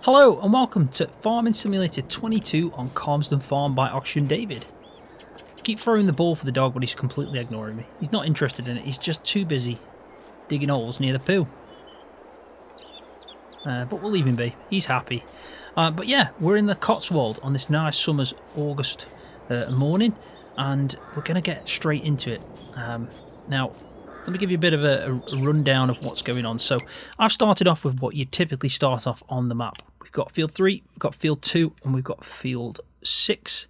Hello and welcome to Farming Simulator 22 on Calmsden Farm by OxygenDavid. I keep throwing the ball for the dog, but he's completely ignoring me. He's not interested in it, he's just too busy digging holes near the poo. But we'll leave him be, he's happy. But yeah, we're in the Cotswold on this nice summer's August morning, and we're going to get straight into it. Now, let me give you a bit of a rundown of what's going on. So I've started off with what you typically start off on the map. We've got field 3, we've got field 2, and we've got field 6.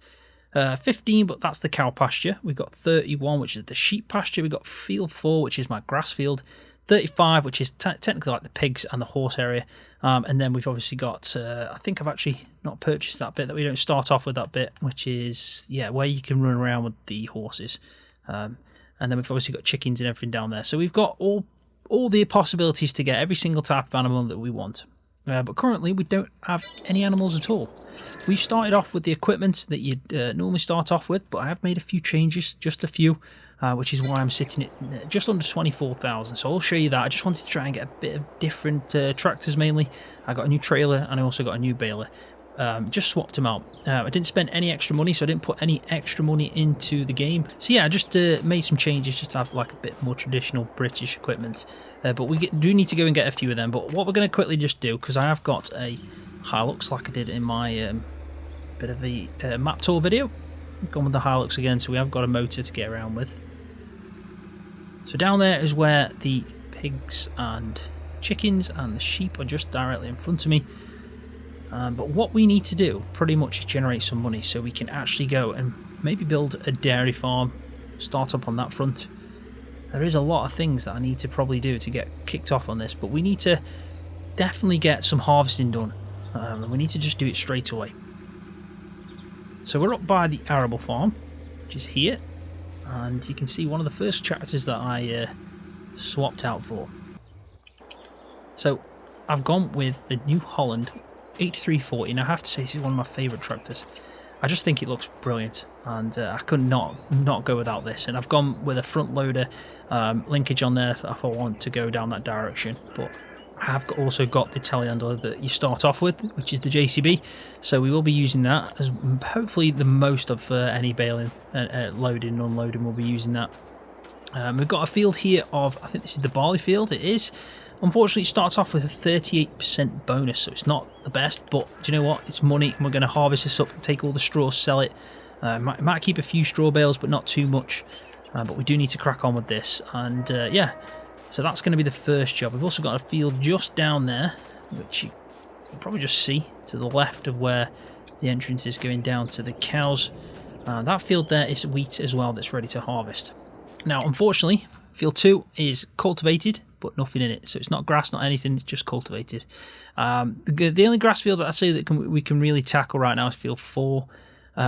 15, but that's the cow pasture. We've got 31, which is the sheep pasture. We've got field 4, which is my grass field. 35, which is technically like the pigs and the horse area. And then we've obviously got, I think I've actually not purchased that bit, that we don't start off with that bit, which is, yeah, where you can run around with the horses. And then we've obviously got chickens and everything down there. So we've got all the possibilities to get every single type of animal that we want. But currently we don't have any animals at all. We've started off with the equipment that you'd normally start off with, but I have made a few changes, just a few, which is why I'm sitting at just under 24,000. So I'll show you that. I just wanted to try and get a bit of different tractors mainly. I got a new trailer and I also got a new baler. Just swapped them out. I didn't spend any extra money, so I didn't put any extra money into the game. So yeah, I just made some changes just to have like a bit more traditional British equipment. But we do need to go and get a few of them. But what we're going to quickly just do, because I have got a Hilux like I did in my bit of a map tour video. I've gone with the Hilux again, so we have got a motor to get around with. So down there is where the pigs and chickens and the sheep are just directly in front of me. But what we need to do pretty much is generate some money so we can actually go and maybe build a dairy farm, start up on that front. There is a lot of things that I need to probably do to get kicked off on this, but we need to definitely get some harvesting done. And we need to just do it straight away. So we're up by the arable farm, which is here, and you can see one of the first tractors that I swapped out for. So I've gone with the New Holland 8340. Now I have to say this is one of my favourite tractors. I just think it looks brilliant, and I could not go without this. And I've gone with a front loader linkage on there if I want to go down that direction. But I have also got the telehandler that you start off with, which is the JCB. So we will be using that as hopefully the most of any baling, loading and unloading. We'll be using that. We've got a field here of, I think this is the barley field. It is. Unfortunately, it starts off with a 38% bonus, so it's not the best, but do you know what? It's money, and we're going to harvest this up, take all the straw, sell it. Might keep a few straw bales, but not too much. But we do need to crack on with this, and yeah, so that's going to be the first job. We've also got a field just down there, which you can probably just see to the left of where the entrance is going down to the cows. That field there is wheat as well that's ready to harvest. Now, unfortunately, field 2 is cultivated, but nothing in it, so it's not grass, not anything, it's just cultivated. The only grass field that I say that we can really tackle right now is field 4.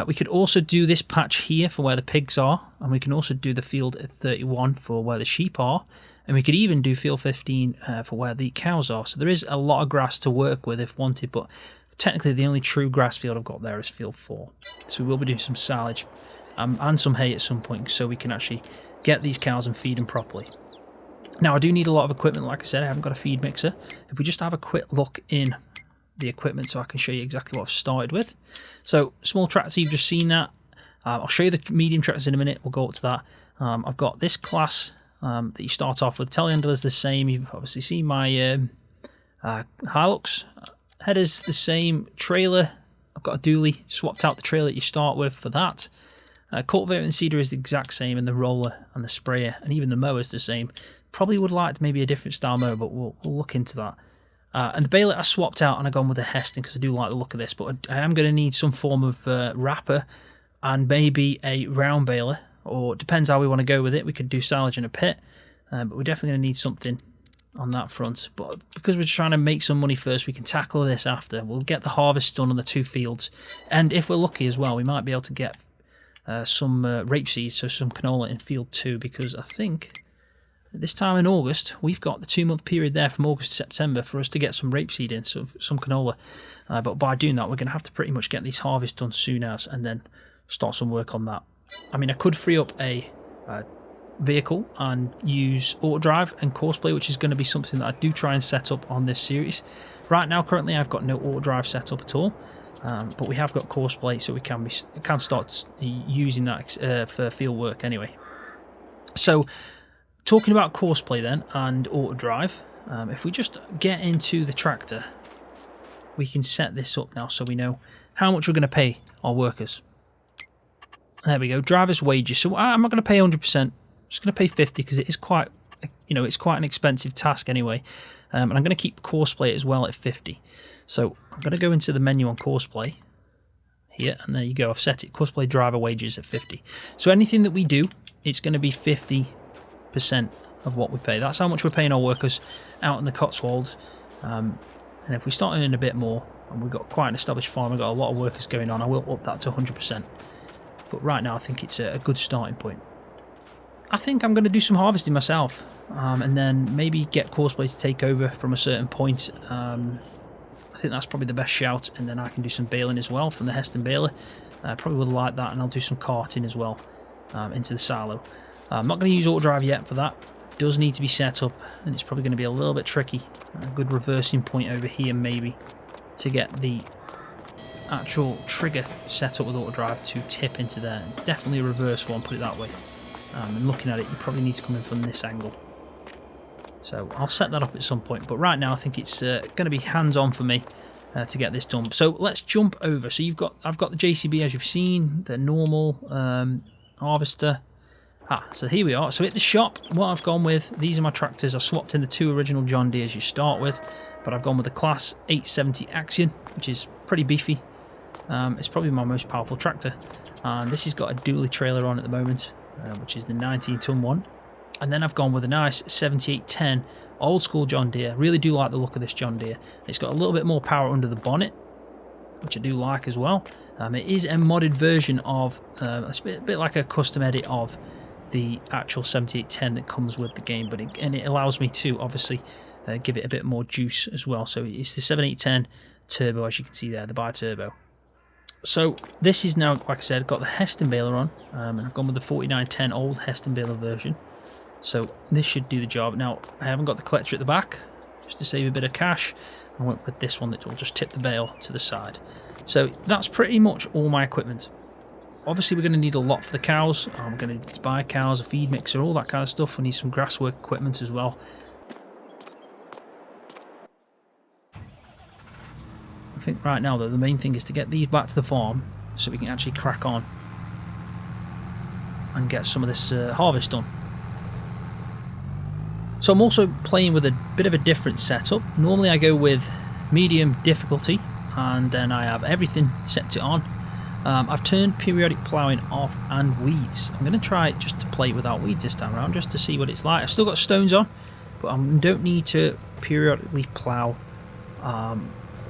We could also do this patch here for where the pigs are, and we can also do the field at 31 for where the sheep are, and we could even do field 15 for where the cows are. So there is a lot of grass to work with if wanted, but technically the only true grass field I've got there is field 4. So we will be doing some silage and some hay at some point, so we can actually get these cows and feed them properly. Now, I do need a lot of equipment. Like I said, I haven't got a feed mixer. If we just have a quick look in the equipment so I can show you exactly what I've started with. So, small tractor, you've just seen that. I'll show you the medium tractors in a minute. We'll go up to that. I've got this class that you start off with. Telehandler is the same. You've obviously seen my Hilux. Header's the same. Trailer, I've got a dually. Swapped out the trailer that you start with for that. Cultivator and seeder is the exact same, and the roller and the sprayer, and even the mower is the same. Probably would like maybe a different style mower, but we'll look into that. And the baler I swapped out, and I've gone with a Heston because I do like the look of this, but I am going to need some form of wrapper and maybe a round baler, or it depends how we want to go with it. We could do silage in a pit, but we're definitely going to need something on that front. But because we're trying to make some money first, we can tackle this after. We'll get the harvest done on the 2 fields, and if we're lucky as well, we might be able to get some rapeseed, so some canola in field 2, because I think this time in August we've got the 2-month period there from August to September for us to get some rapeseed in, so some canola. But by doing that, we're going to have to pretty much get these harvests done soon as, and then start some work on that. I mean, I could free up a vehicle and use auto drive and course play, which is going to be something that I do try and set up on this series. Right now, currently, I've got no auto drive set up at all, but we have got Courseplay, so we can start using that for field work anyway. So, talking about Courseplay then and auto drive, if we just get into the tractor, we can set this up now so we know how much we're going to pay our workers. There we go, driver's wages. So I'm not going to pay 100%. I'm just going to pay 50 because it is quite, it's quite an expensive task anyway. And I'm going to keep Courseplay as well at 50. So I'm going to go into the menu on Courseplay here, and there you go. I've set it Courseplay driver wages at 50. So anything that we do, it's going to be 50% of what we pay. That's how much we're paying our workers out in the Cotswolds. And if we start earning a bit more, and we've got quite an established farm, we've got a lot of workers going on, I will up that to 100%. But right now I think it's a good starting point. I think I'm going to do some harvesting myself, and then maybe get Courseplay to take over from a certain point. I think that's probably the best shout, and then I can do some baling as well from the Heston baler. I probably would like that, and I'll do some carting as well into the silo. I'm not going to use auto drive yet for that. It does need to be set up, and it's probably going to be a little bit tricky. A good reversing point over here maybe to get the actual trigger set up with auto drive to tip into there. It's definitely a reverse one, put it that way. And looking at it, you probably need to come in from this angle. So I'll set that up at some point, but right now I think it's going to be hands-on for me to get this done. So let's jump over. So I've got the JCB as you've seen, the normal harvester. So here we are. So at the shop, what I've gone with, these are my tractors. I've swapped in the two original John Deeres you start with, but I've gone with the Class 870 Axion, which is pretty beefy. It's probably my most powerful tractor, and this has got a dually trailer on at the moment, which is the 19-ton one. And then I've gone with a nice 7810 old school John Deere. Really do like the look of this John Deere. It's got a little bit more power under the bonnet, which I do like as well. It is a modded version of, it's a bit like a custom edit of the actual 7810 that comes with the game, but it allows me to obviously give it a bit more juice as well. So it's the 7810 turbo, as you can see there, the bi-turbo. So this is now, like I said, got the Heston baler on, and I've gone with the 4910 old Heston baler version. So this should do the job. Now, I haven't got the collector at the back, just to save a bit of cash. I went with this one that will just tip the bale to the side. So that's pretty much all my equipment. Obviously, we're going to need a lot for the cows. I'm going to need to buy cows, a feed mixer, all that kind of stuff. We need some grasswork equipment as well. I think right now, though, the main thing is to get these back to the farm so we can actually crack on and get some of this harvest done. So I'm also playing with a bit of a different setup. Normally I go with medium difficulty, and then I have everything set to on. I've turned periodic ploughing off and weeds. I'm going to try just to play without weeds this time around, just to see what it's like. I've still got stones on, but I don't need to periodically plough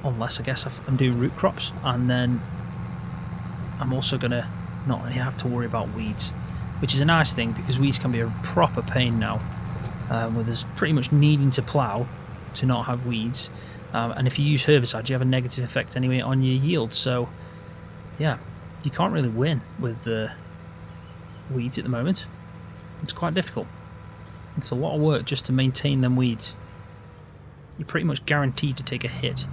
unless I guess I'm doing root crops, and then I'm also going to not really have to worry about weeds, which is a nice thing because weeds can be a proper pain now. With us pretty much needing to plough to not have weeds, and if you use herbicide you have a negative effect anyway on your yield, so yeah, you can't really win with weeds at the moment. It's quite difficult. It's a lot of work just to maintain them weeds. You're pretty much guaranteed to take a hit.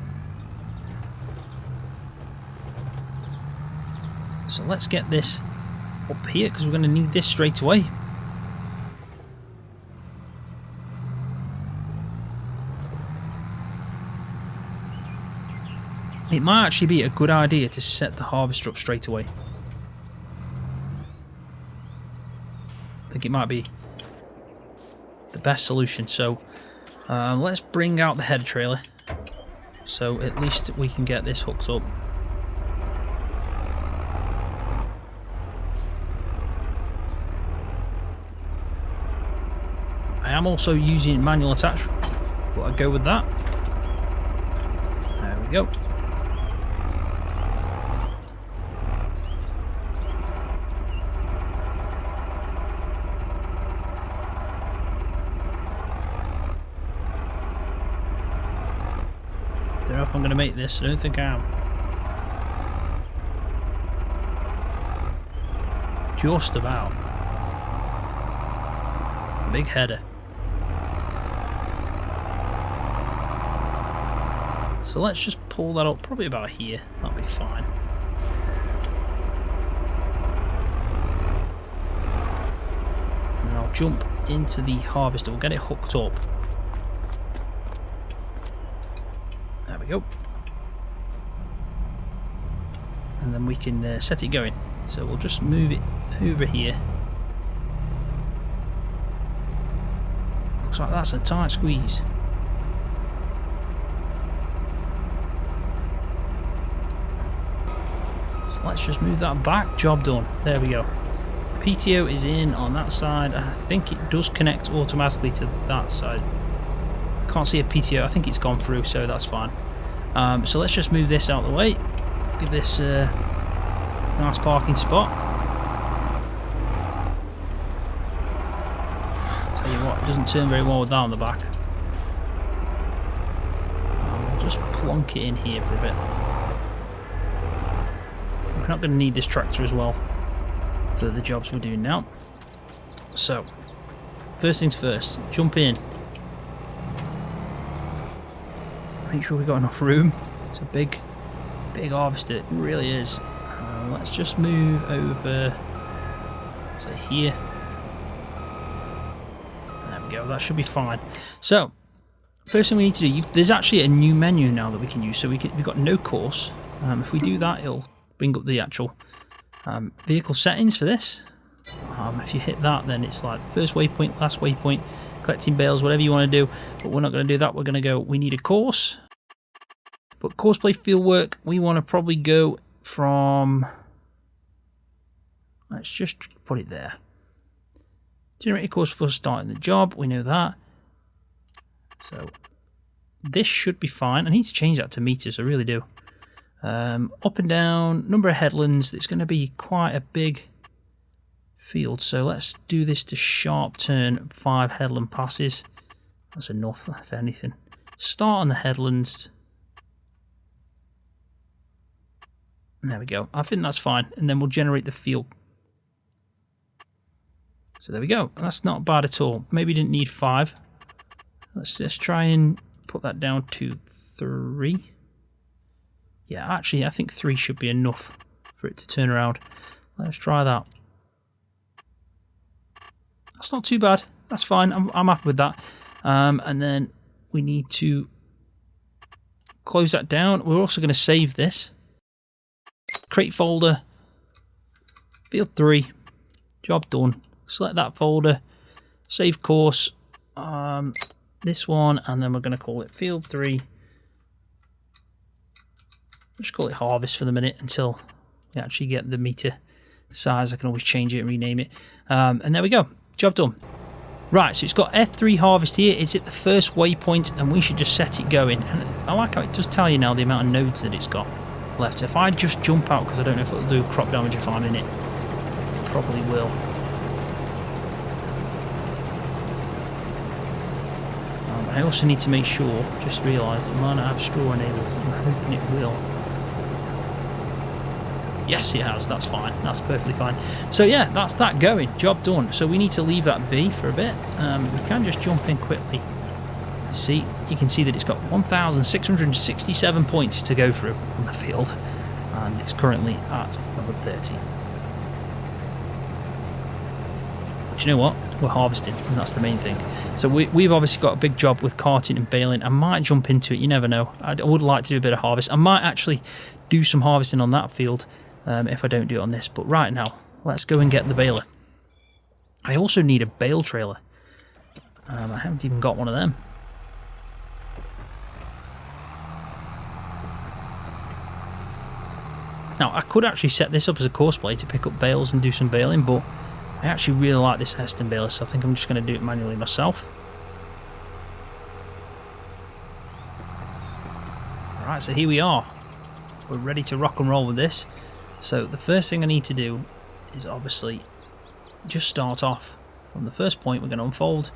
So let's get this up here because we're going to need this straight away. It might actually be a good idea to set the harvester up straight away. I think it might be the best solution. So let's bring out the header trailer, so at least we can get this hooked up. I am also using manual attach. Thought I'd go with that. There we go. Don't know if I'm going to make this. I don't think I am. Just about. It's a big header. So let's just pull that up probably about here. That'll be fine. And then I'll jump into the harvester. We'll get it hooked up. There we go. And then we can set it going. So we'll just move it over here. Looks like that's a tight squeeze. So let's just move that back. Job done. There we go. PTO is in on that side. I think it does connect automatically to that side. Can't see a PTO. I think it's gone through, so that's fine. So let's just move this out of the way. Give this a nice parking spot. Tell you what, it doesn't turn very well down the back. I'll just plonk it in here for a bit. We're not going to need this tractor as well for the jobs we're doing now. So, first things first, jump in. Make sure we've got enough room. It's a big harvester, it really is. Let's just move over to here. There we go, that should be fine. So, first thing we need to do, there's actually a new menu now that we can use. So we've got no course. If we do that, it'll bring up the actual vehicle settings for this. If you hit that, then it's like first waypoint, last waypoint, collecting bales, whatever you want to do. But we're not going to do that. We're going to go, we need a course. But course play field work, we want to probably go from, let's just put it there. Generate a course for starting the job, we know that. So this should be fine. I need to change that to meters, I really do. Up and down, number of headlands, it's going to be quite a big field. So let's do this to sharp turn, 5 headland passes. That's enough, if anything. Start on the headlands. There we go. I think that's fine. And then we'll generate the field. So there we go. That's not bad at all. Maybe didn't need 5. Let's just try and put that down to 3. Yeah, actually, I think 3 should be enough for it to turn around. Let's try that. That's not too bad. That's fine. I'm happy with that. And then we need to close that down. We're also going to save this. Create folder, field 3, job done. Select that folder, save course, this one, and then we're going to call it field 3. Just call it harvest for the minute until we actually get the meter size. I can always change it and rename it. And there we go, job done. Right, so it's got F3 harvest here. It's at the first waypoint, and we should just set it going. And I like how it does tell you now the amount of nodes that it's got left. If I just jump out, because I don't know if it'll do crop damage if I'm in it, it probably will. I also need to make sure, just realised it might not have straw enabled. I'm hoping it will. Yes, it has. That's fine. That's perfectly fine. So yeah, that's that going. Job done. So we need to leave that be for a bit. We can just jump in quickly to see. You can see that it's got 1,667 points to go through on the field, and it's currently at number 30. But you know what? We're harvesting, and that's the main thing. So we've obviously got a big job with carting and baling. I might jump into it. You never know. I would like to do a bit of harvest. I might actually do some harvesting on that field if I don't do it on this. But right now, let's go and get the baler. I also need a bale trailer. I haven't even got one of them. Now, I could actually set this up as a course play to pick up bales and do some baling, but I actually really like this Heston baler, so I think I'm just going to do it manually myself. Alright, so here we are. We're ready to rock and roll with this. So the first thing I need to do is obviously just start off from the first point. We're going to unfold,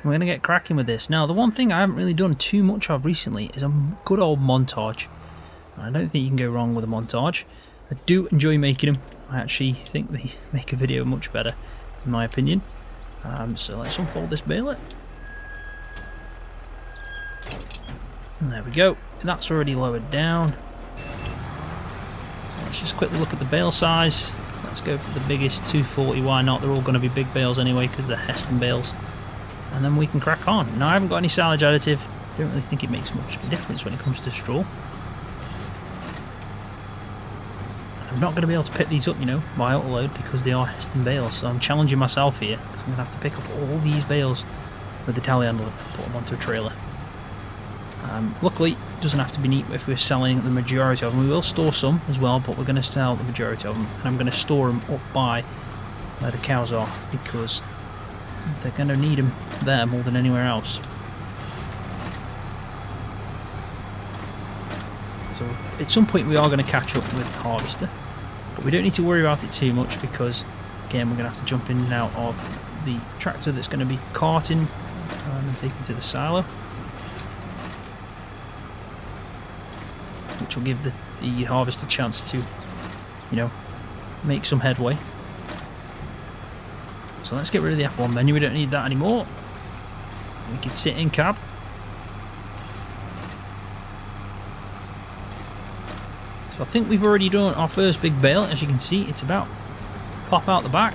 and we're going to get cracking with this. Now, the one thing I haven't really done too much of recently is a good old montage. I don't think you can go wrong with a montage. I do enjoy making them. I actually think they make a video much better, in my opinion. So let's unfold this baler. And there we go. That's already lowered down. Let's just quickly look at the bale size. Let's go for the biggest 240. Why not? They're all going to be big bales anyway because they're Heston bales. And then we can crack on. Now I haven't got any silage additive. Don't really think it makes much of a difference when it comes to straw. I'm not going to be able to pick these up, you know, by autoload because they are Heston bales. So I'm challenging myself here because I'm going to have to pick up all these bales with the telehandler and put them onto a trailer. Luckily, it doesn't have to be neat if we're selling the majority of them. We will store some as well, but we're going to sell the majority of them. And I'm going to store them up by where the cows are because they're going to need them there more than anywhere else. So at some point we are going to catch up with the harvester, but we don't need to worry about it too much because, again, we're going to have to jump in and out of the tractor that's going to be carting and taken to the silo, which will give the harvester a chance to, you know, make some headway. So let's get rid of the F1 menu, we don't need that anymore. We can sit in cab. So I think we've already done our first big bale. As you can see, it's about to pop out the back.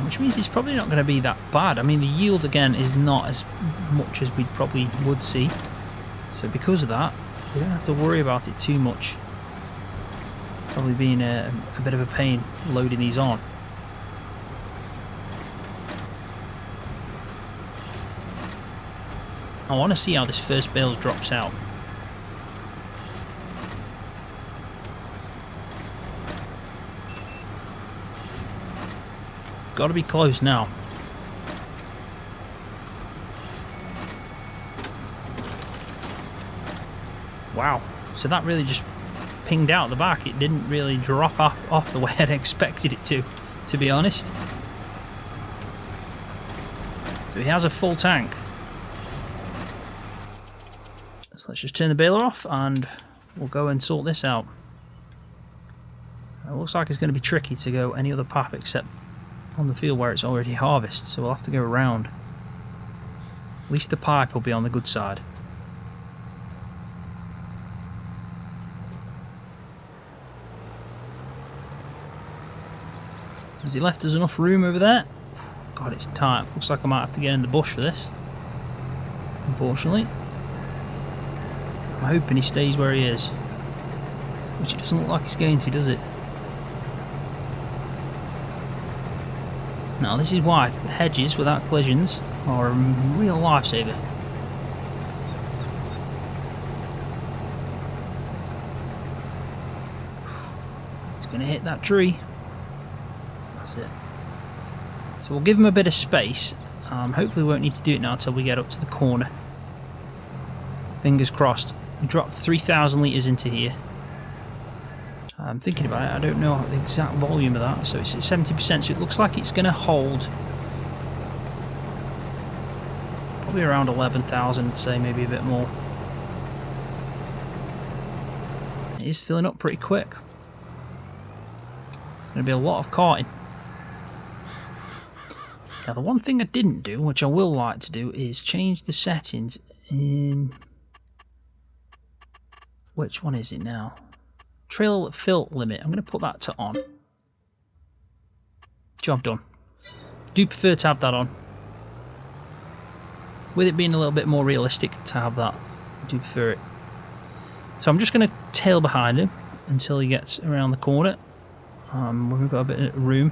Which means it's probably not going to be that bad. I mean, the yield again is not as much as we probably would see. So because of that, we don't have to worry about it too much. Probably being a bit of a pain loading these on. I want to see how this first bale drops out. It's got to be close now. Wow, so that really just pinged out the back. It didn't really drop off the way I'd expected it to be honest. So he has a full tank. So let's just turn the baler off and we'll go and sort this out. It looks like it's going to be tricky to go any other path except on the field where it's already harvested, so we'll have to go around. At least the pipe will be on the good side. Has he left us enough room over there? God, it's tight. Looks like I might have to get in the bush for this, unfortunately. I'm hoping he stays where he is, which it doesn't look like he's going to, does it? Now this is why hedges without collisions are a real lifesaver. He's going to hit that tree. That's it. So we'll give him a bit of space. Hopefully we won't need to do it now until we get up to the corner. Fingers crossed. We dropped 3,000 litres into here. I'm thinking about it, I don't know the exact volume of that, so it's at 70%, so it looks like it's going to hold probably around 11,000, I'd say, maybe a bit more. It is filling up pretty quick. Going to be a lot of carting. Now the one thing I didn't do, which I will like to do, is change the settings in... Which one is it now? Trail fill limit. I'm going to put that to on. Job done. Do prefer to have that on. With it being a little bit more realistic to have that, I do prefer it. So I'm just going to tail behind him until he gets around the corner. We've got a bit of room.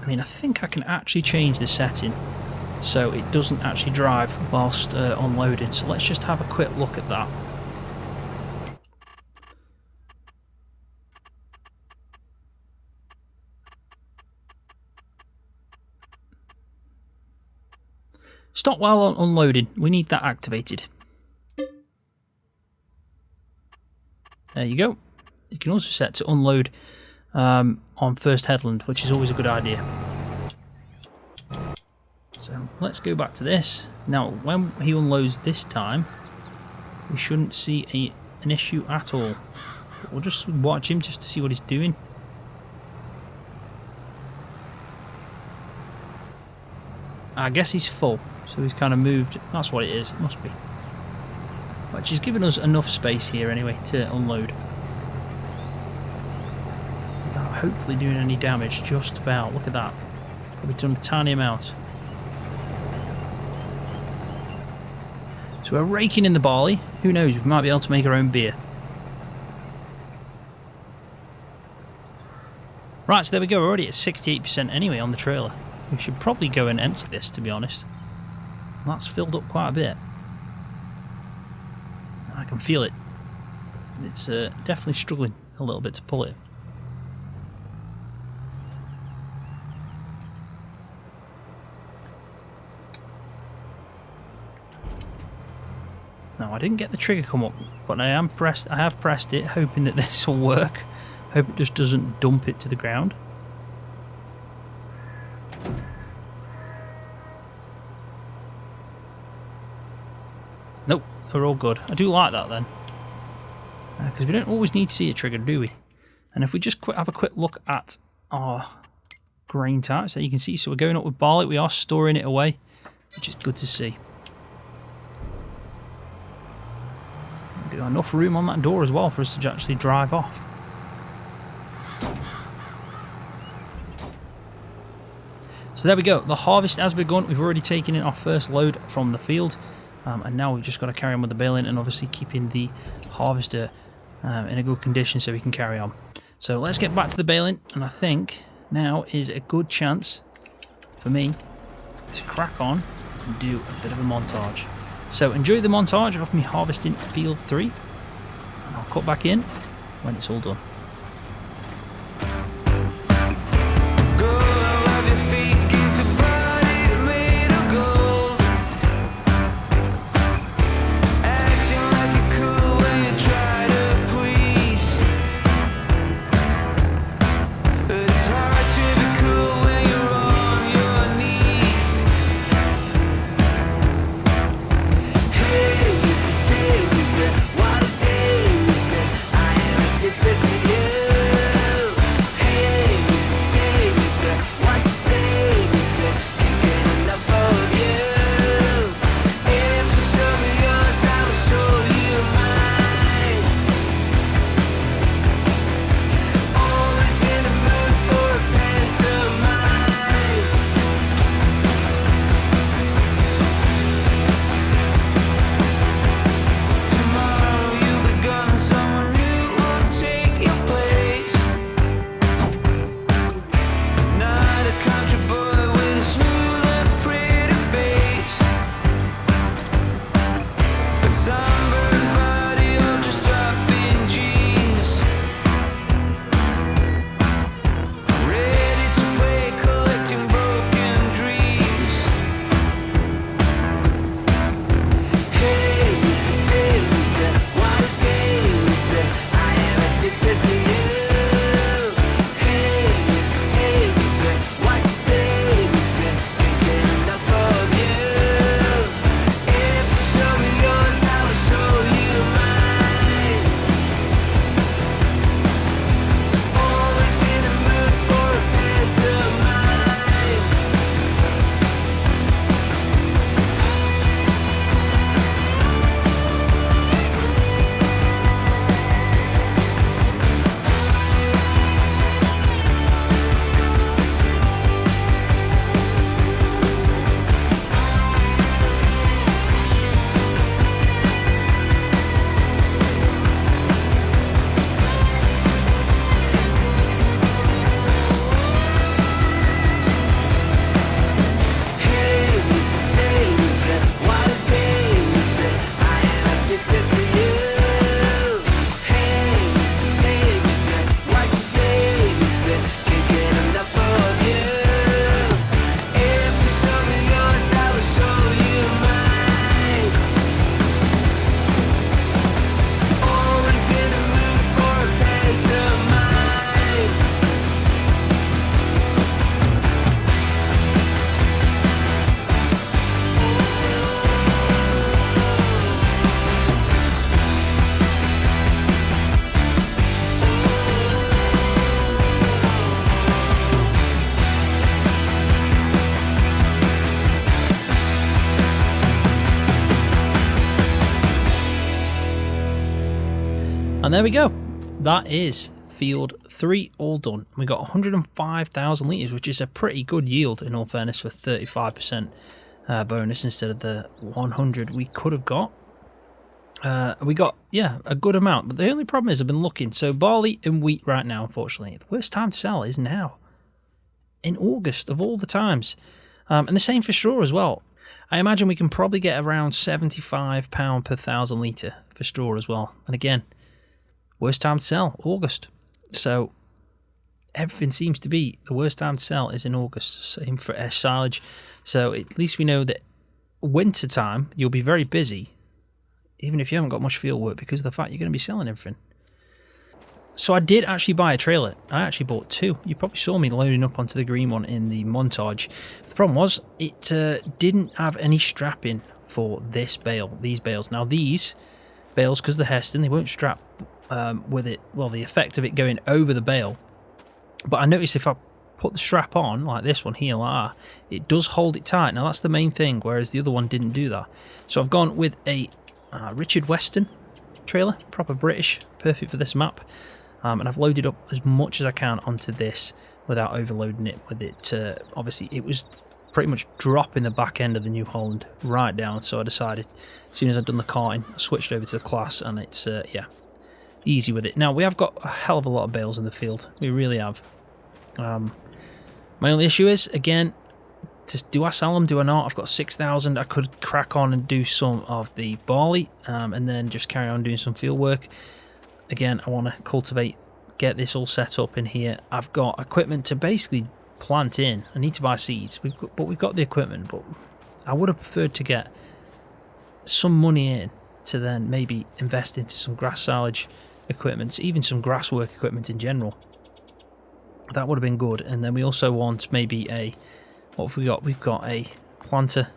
I mean, I think I can actually change the setting so it doesn't actually drive whilst unloading. So let's just have a quick look at that. Stop while unloading. We need that activated. There you go. You can also set to unload on first headland, which is always a good idea. So let's go back to this. Now, when he unloads this time, we shouldn't see an issue at all. But we'll just watch him just to see what he's doing. I guess he's full, so he's kind of moved. That's what it is. It must be. But she's given us enough space here anyway to unload. Without hopefully doing any damage. Just about. Look at that. Probably done a tiny amount. So we're raking in the barley. Who knows? We might be able to make our own beer. Right, so there we go. We're already at 68% anyway on the trailer. We should probably go and empty this, to be honest. That's filled up quite a bit. I can feel it. It's definitely struggling a little bit to pull it. No, I didn't get the trigger come up, but I have pressed it, hoping that this will work. Hope it just doesn't dump it to the ground. Nope, we're all good. I do like that then. Because we don't always need to see a trigger, do we? And if we just have a quick look at our grain types, so you can see, so we're going up with barley, we are storing it away, which is good to see. We've got enough room on that door as well for us to actually drive off. So there we go, the harvest has begun. We've already taken in our first load from the field, and now we've just got to carry on with the baling and obviously keeping the harvester in a good condition so we can carry on. So let's get back to the baling, and I think now is a good chance for me to crack on and do a bit of a montage. So enjoy the montage of me harvesting field 3, and I'll cut back in when it's all done. What a day, mister. I am addicted to And there we go. That is field 3 all done. We got 105,000 litres, which is a pretty good yield in all fairness for 35% bonus instead of the 100 we could have got. We got, yeah, a good amount, but the only problem is I've been looking. So barley and wheat right now, unfortunately, the worst time to sell is now, in August of all the times. And the same for straw as well. I imagine we can probably get around £75 per 1,000 litre for straw as well. And again, worst time to sell, August. So everything seems to be the worst time to sell is in August. Same for silage. So at least we know that winter time you'll be very busy, even if you haven't got much field work, because of the fact you're going to be selling everything. So I did actually buy a trailer. I actually bought 2. You probably saw me loading up onto the green one in the montage. The problem was it didn't have any strapping for this bale, these bales. Now these bales, because they're Heston, they won't strap with it, well, the effect of it going over the bale. But I noticed if I put the strap on, like this one here, like that, it does hold it tight. Now that's the main thing, whereas the other one didn't do that. So I've gone with a Richard Weston trailer, proper British, perfect for this map. And I've loaded up as much as I can onto this without overloading it with it. Obviously, it was pretty much dropping the back end of the New Holland right down. So I decided, as soon as I'd done the karting, I switched over to the class, and it's, yeah, easy with it. Now, we have got a hell of a lot of bales in the field. We really have. My only issue is, again, just do I sell them, do I not? I've got 6,000. I could crack on and do some of the barley and then just carry on doing some field work. Again, I want to cultivate, get this all set up in here. I've got equipment to basically plant in. I need to buy seeds, but we've got the equipment. But I would have preferred to get some money in to then maybe invest into some grass silage equipment, even some grass work equipment in general. That would have been good. And then we also want maybe a, what have we got? We've got a planter.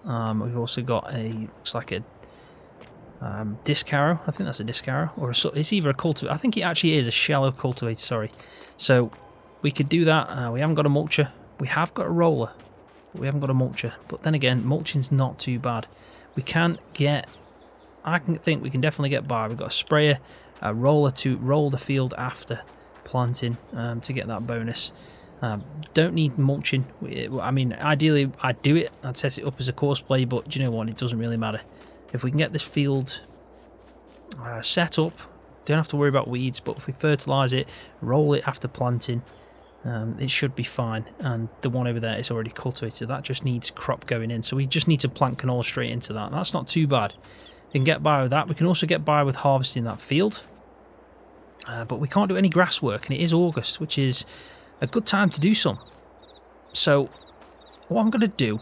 We've also got a, looks like a disc harrow. I think that's a disc harrow, or it's either a cultivator. I think it actually is a shallow cultivator, sorry. So we could do that. We haven't got a mulcher. We have got a roller, but we haven't got a mulcher. But then again, mulching's not too bad. We can get, I think we can definitely get by. We've got a sprayer, a roller to roll the field after planting to get that bonus. Don't need mulching. I mean, ideally I'd do it, I'd set it up as a course play, but do you know what, it doesn't really matter. If we can get this field set up, don't have to worry about weeds, but if we fertilise it, roll it after planting, it should be fine. And the one over there is already cultivated. That just needs crop going in, so we just need to plant canola straight into that. That's not too bad. We can get by with that. We can also get by with harvesting that field, but we can't do any grass work, and it is August, which is a good time to do some. So what I'm going to do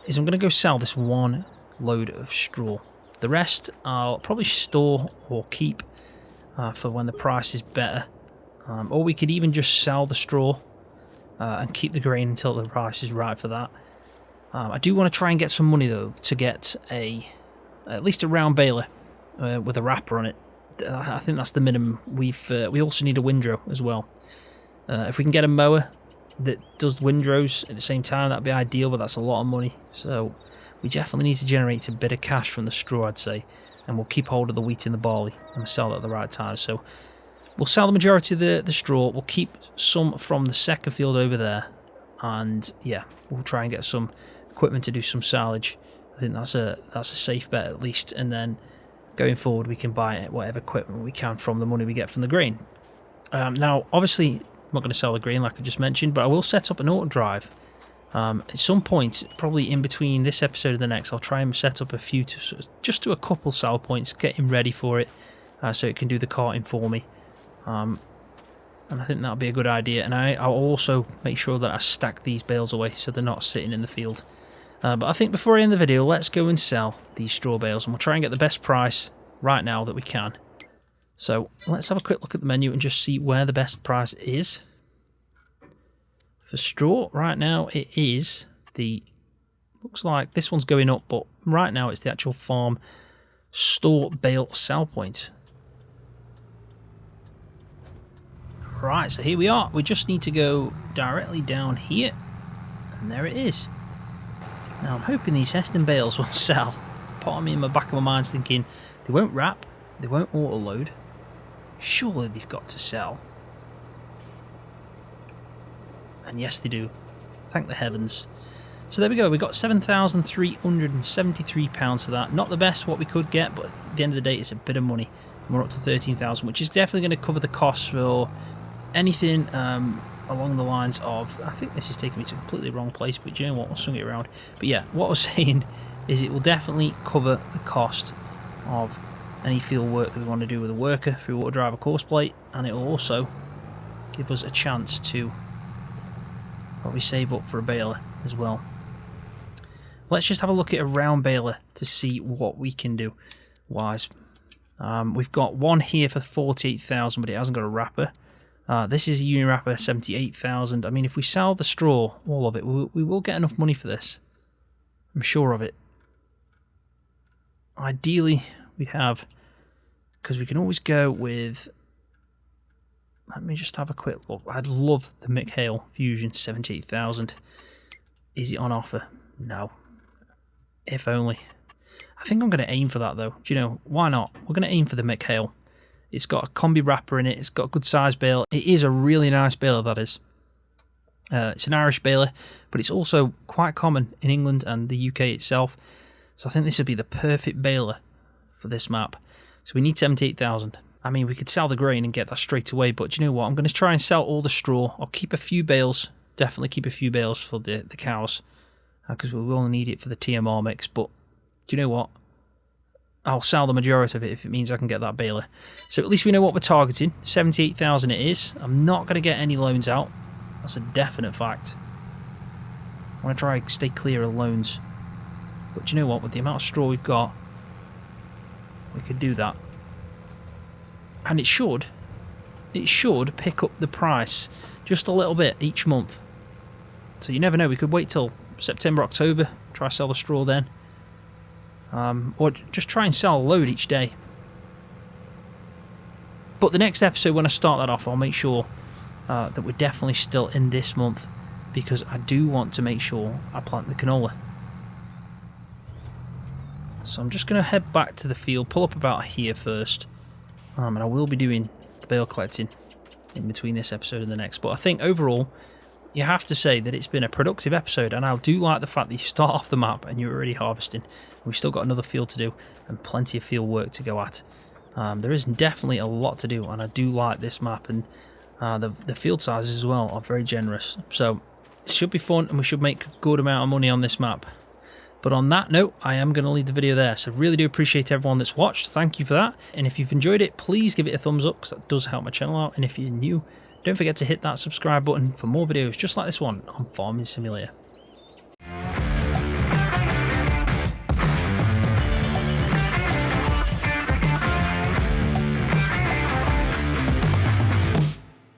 is I'm going to go sell this one load of straw. The rest I'll probably store or keep for when the price is better, or we could even just sell the straw and keep the grain until the price is right for that. I do want to try and get some money though to get at least a round baler with a wrapper on it. I think that's the minimum. We also need a windrow as well. If we can get a mower that does windrows at the same time, that'd be ideal, but that's a lot of money. So we definitely need to generate a bit of cash from the straw, I'd say, and we'll keep hold of the wheat and the barley and sell it at the right time. So we'll sell the majority of the straw. We'll keep some from the second field over there, and yeah, we'll try and get some equipment to do some silage. I think that's a safe bet at least, and then going forward we can buy whatever equipment we can from the money we get from the grain. Now, obviously, I'm not going to sell the grain like I just mentioned, but I will set up an auto drive. At some point, probably in between this episode and the next, I'll try and set up a few, just do a couple sell points, getting ready for it, so it can do the karting for me. And I think that'll be a good idea. And I'll also make sure that I stack these bales away so they're not sitting in the field. But I think before I end the video, let's go and sell these straw bales, and we'll try and get the best price right now that we can. So let's have a quick look at the menu and just see where the best price is. For straw, right now it is the, looks like this one's going up, but right now it's the actual farm store bale sell point. Right, so here we are. We just need to go directly down here, and there it is. Now I'm hoping these Heston bales will sell. Part of me in the back of my mind's thinking they won't wrap, they won't auto load, Surely they've got to sell. And yes, they do. Thank the heavens. So there we go. We got £7,373 for that. Not the best what we could get, but at the end of the day, it's a bit of money. And we're up to 13,000, which is definitely going to cover the costs for anything along the lines of... I think this is taking me to a completely wrong place, but you know what? I'll swing it around. But yeah, what I was saying is it will definitely cover the cost of any field work that we want to do with a worker if we want to drive a course plate, and it will also give us a chance to probably save up for a baler as well. Let's just have a look at a round baler to see what we can do wise. We've got one here for 48,000, but it hasn't got a wrapper. This is a uni wrapper, 78,000. I mean, if we sell the straw, all of it, we will get enough money for this. I'm sure of it. Ideally, we have, because we can always go with... Let me just have a quick look. I'd love the McHale Fusion 78,000. Is it on offer? No. If only. I think I'm going to aim for that though. Do you know, why not? We're going to aim for the McHale. It's got a combi wrapper in it. It's got a good size baler. It is a really nice baler, that is. It's an Irish baler, but it's also quite common in England and the UK itself. So I think this would be the perfect baler for this map. So we need 78,000. I mean, we could sell the grain and get that straight away, but do you know what? I'm going to try and sell all the straw. I'll keep a few bales. Definitely keep a few bales for the cows, because we will need it for the TMR mix. But do you know what? I'll sell the majority of it if it means I can get that baler. So at least we know what we're targeting. 78,000 it is. I'm not going to get any loans out. That's a definite fact. I want to try and stay clear of loans. But do you know what? With the amount of straw we've got, we could do that. And it should pick up the price just a little bit each month. So you never know, we could wait till September, October, try to sell the straw then. Or just try and sell a load each day. But the next episode, when I start that off, I'll make sure that we're definitely still in this month, because I do want to make sure I plant the canola. So I'm just going to head back to the field, pull up about here first. And I will be doing the bale collecting in between this episode and the next. But I think overall, you have to say that it's been a productive episode. And I do like the fact that you start off the map and you're already harvesting. We've still got another field to do and plenty of field work to go at. There is definitely a lot to do. And I do like this map. And the field sizes as well are very generous. So it should be fun and we should make a good amount of money on this map. But on that note, I am going to leave the video there. So really do appreciate everyone that's watched. Thank you for that. And if you've enjoyed it, please give it a thumbs up, because that does help my channel out. And if you're new, don't forget to hit that subscribe button for more videos just like this one on Farming Simulator.